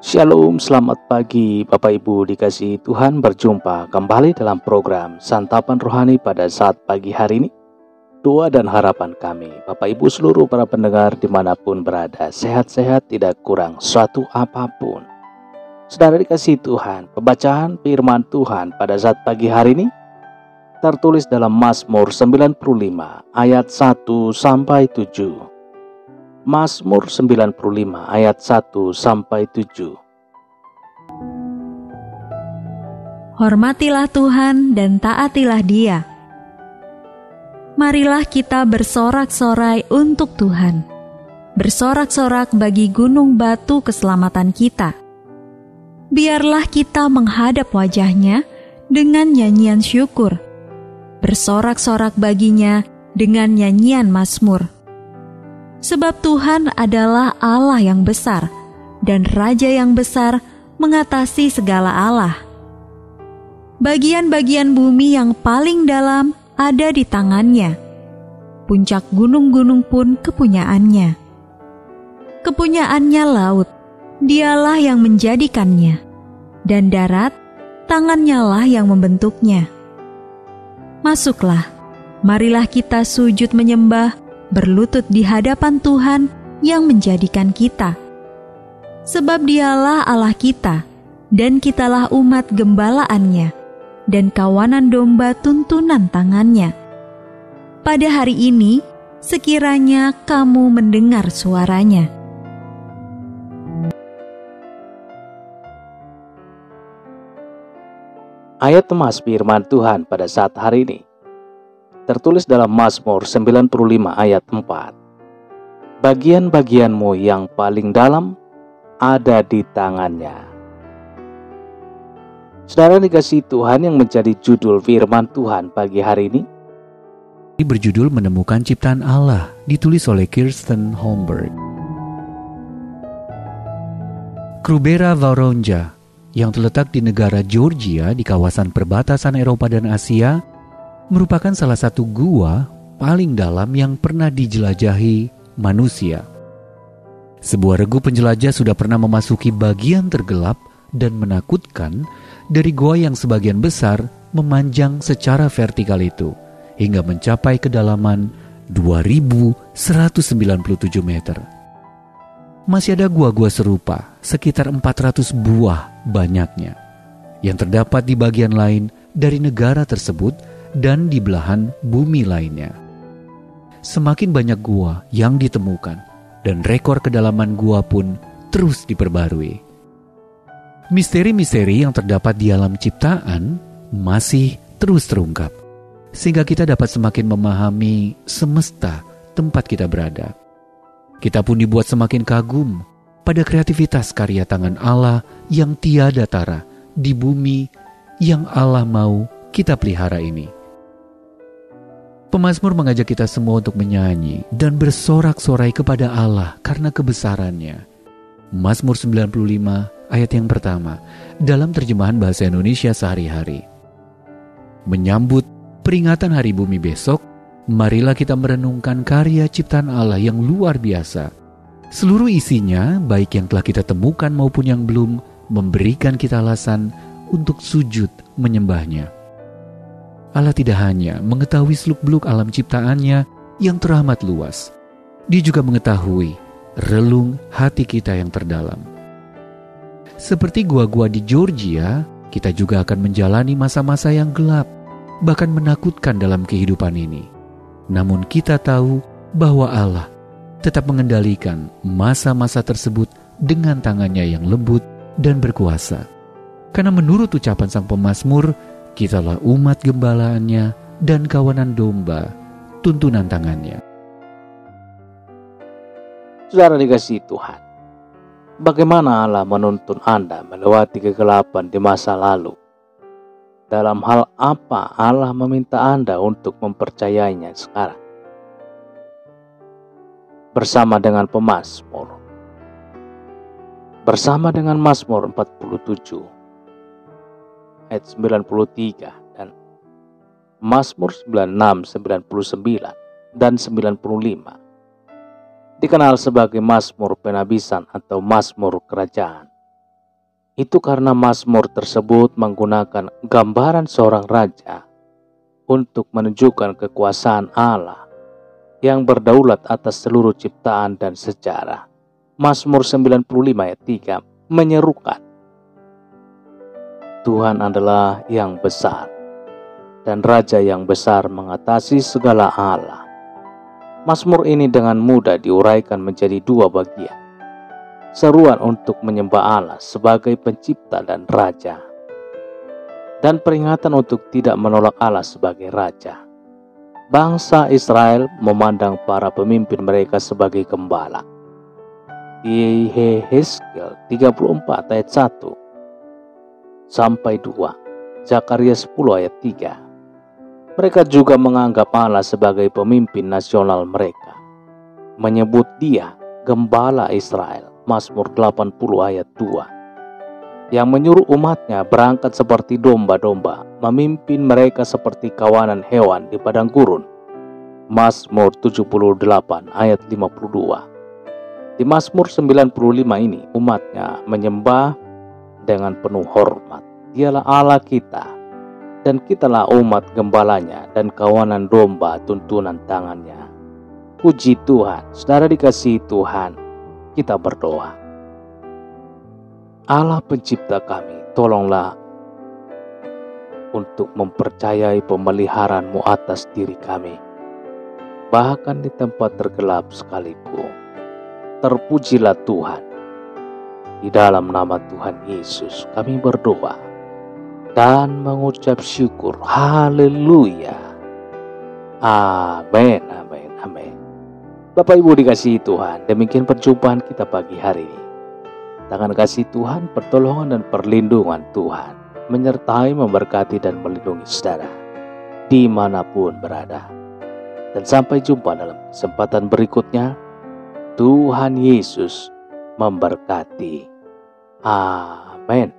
Shalom, selamat pagi Bapak Ibu dikasihi Tuhan. Berjumpa kembali dalam program Santapan Rohani pada saat pagi hari ini. Doa dan harapan kami Bapak Ibu seluruh para pendengar dimanapun berada, sehat-sehat, tidak kurang suatu apapun. Saudara dikasihi Tuhan, pembacaan firman Tuhan pada saat pagi hari ini tertulis dalam Mazmur 95 ayat 1 sampai 7. Mazmur 95 ayat 1 sampai 7. Hormatilah Tuhan dan taatilah Dia. Marilah kita bersorak-sorai untuk Tuhan. Bersorak-sorak bagi gunung batu keselamatan kita. Biarlah kita menghadap wajah-Nya dengan nyanyian syukur. Bersorak-sorak baginya dengan nyanyian mazmur. Sebab Tuhan adalah Allah yang besar, dan Raja yang besar mengatasi segala Allah. Bagian-bagian bumi yang paling dalam ada di tangan-Nya. Puncak gunung-gunung pun kepunyaannya. Kepunyaannya laut, Dialah yang menjadikannya. Dan darat, tangan-Nya lah yang membentuknya. Masuklah, marilah kita sujud menyembah, berlutut di hadapan Tuhan yang menjadikan kita. Sebab Dialah Allah kita, dan kitalah umat gembalaannya, dan kawanan domba tuntunan tangannya. Pada hari ini, sekiranya kamu mendengar suaranya. Ayat temas firman Tuhan pada saat hari ini tertulis dalam Mazmur 95 ayat 4. Bagian-bagianmu yang paling dalam ada di tangan-Nya. Saudara dikasihi Tuhan, yang menjadi judul firman Tuhan pagi hari ini berjudul Menemukan Ciptaan Allah, ditulis oleh Kirsten Holmberg. Krubera Voronezha yang terletak di negara Georgia di kawasan perbatasan Eropa dan Asia merupakan salah satu gua paling dalam yang pernah dijelajahi manusia. Sebuah regu penjelajah sudah pernah memasuki bagian tergelap dan menakutkan dari gua yang sebagian besar memanjang secara vertikal itu hingga mencapai kedalaman 2.197 meter. Masih ada gua-gua serupa, sekitar 400 buah banyaknya, yang terdapat di bagian lain dari negara tersebut dan di belahan bumi lainnya. Semakin banyak gua yang ditemukan, dan rekor kedalaman gua pun terus diperbarui. Misteri-misteri yang terdapat di alam ciptaan masih terus terungkap, sehingga kita dapat semakin memahami semesta tempat kita berada. Kita pun dibuat semakin kagum pada kreativitas karya tangan Allah yang tiada tara di bumi yang Allah mau kita pelihara ini. Pemazmur mengajak kita semua untuk menyanyi dan bersorak-sorai kepada Allah karena kebesarannya. Mazmur 95 ayat yang pertama dalam terjemahan bahasa Indonesia sehari-hari. Menyambut peringatan Hari Bumi besok, marilah kita merenungkan karya ciptaan Allah yang luar biasa. Seluruh isinya, baik yang telah kita temukan maupun yang belum, memberikan kita alasan untuk sujud menyembahnya. Allah tidak hanya mengetahui seluk-beluk alam ciptaannya yang teramat luas, Dia juga mengetahui relung hati kita yang terdalam. Seperti gua-gua di Georgia, kita juga akan menjalani masa-masa yang gelap, bahkan menakutkan dalam kehidupan ini. Namun kita tahu bahwa Allah tetap mengendalikan masa-masa tersebut dengan tangan-Nya yang lembut dan berkuasa. Karena menurut ucapan sang pemazmur, kitalah umat gembalaannya dan kawanan domba tuntunan tangannya. Saudara dikasihi Tuhan, bagaimana Allah menuntun Anda melewati kegelapan di masa lalu? Dalam hal apa Allah meminta Anda untuk mempercayainya sekarang? Bersama dengan pemazmur, bersama dengan Mazmur 47 ayat 93 dan Mazmur 96, 99 dan 95 dikenal sebagai Mazmur penabisan atau Mazmur kerajaan. Itu karena Mazmur tersebut menggunakan gambaran seorang raja untuk menunjukkan kekuasaan Allah yang berdaulat atas seluruh ciptaan dan sejarah. Mazmur 95 ayat 3 menyerukan, Tuhan adalah yang besar, dan Raja yang besar mengatasi segala Allah. Mazmur ini dengan mudah diuraikan menjadi dua bagian. Seruan untuk menyembah Allah sebagai pencipta dan Raja, dan peringatan untuk tidak menolak Allah sebagai Raja. Bangsa Israel memandang para pemimpin mereka sebagai gembala. Di Yehezkiel 34 ayat 1 sampai 2, Zakaria 10 ayat 3. Mereka juga menganggap Allah sebagai pemimpin nasional mereka, menyebut Dia Gembala Israel, Mazmur 80 ayat 2, yang menyuruh umatnya berangkat seperti domba-domba, memimpin mereka seperti kawanan hewan di padang gurun, Mazmur 78 ayat 52. Di Mazmur 95 ini umatnya menyembah dengan penuh hormat. Dialah Allah kita, dan kitalah umat gembalanya dan kawanan domba tuntunan tangannya. Puji Tuhan. Saudara dikasihi Tuhan, kita berdoa. Allah pencipta kami, tolonglah untuk mempercayai pemeliharaan-Mu atas diri kami, bahkan di tempat tergelap sekalipun. Terpujilah Tuhan. Di dalam nama Tuhan Yesus kami berdoa dan mengucap syukur. Haleluya. Amin, amin, amin. Bapak Ibu dikasihi Tuhan, demikian perjumpaan kita pagi hari ini. Tangan kasih Tuhan, pertolongan dan perlindungan Tuhan menyertai, memberkati dan melindungi saudara dimanapun berada. Dan sampai jumpa dalam kesempatan berikutnya. Tuhan Yesus memberkati. Amin.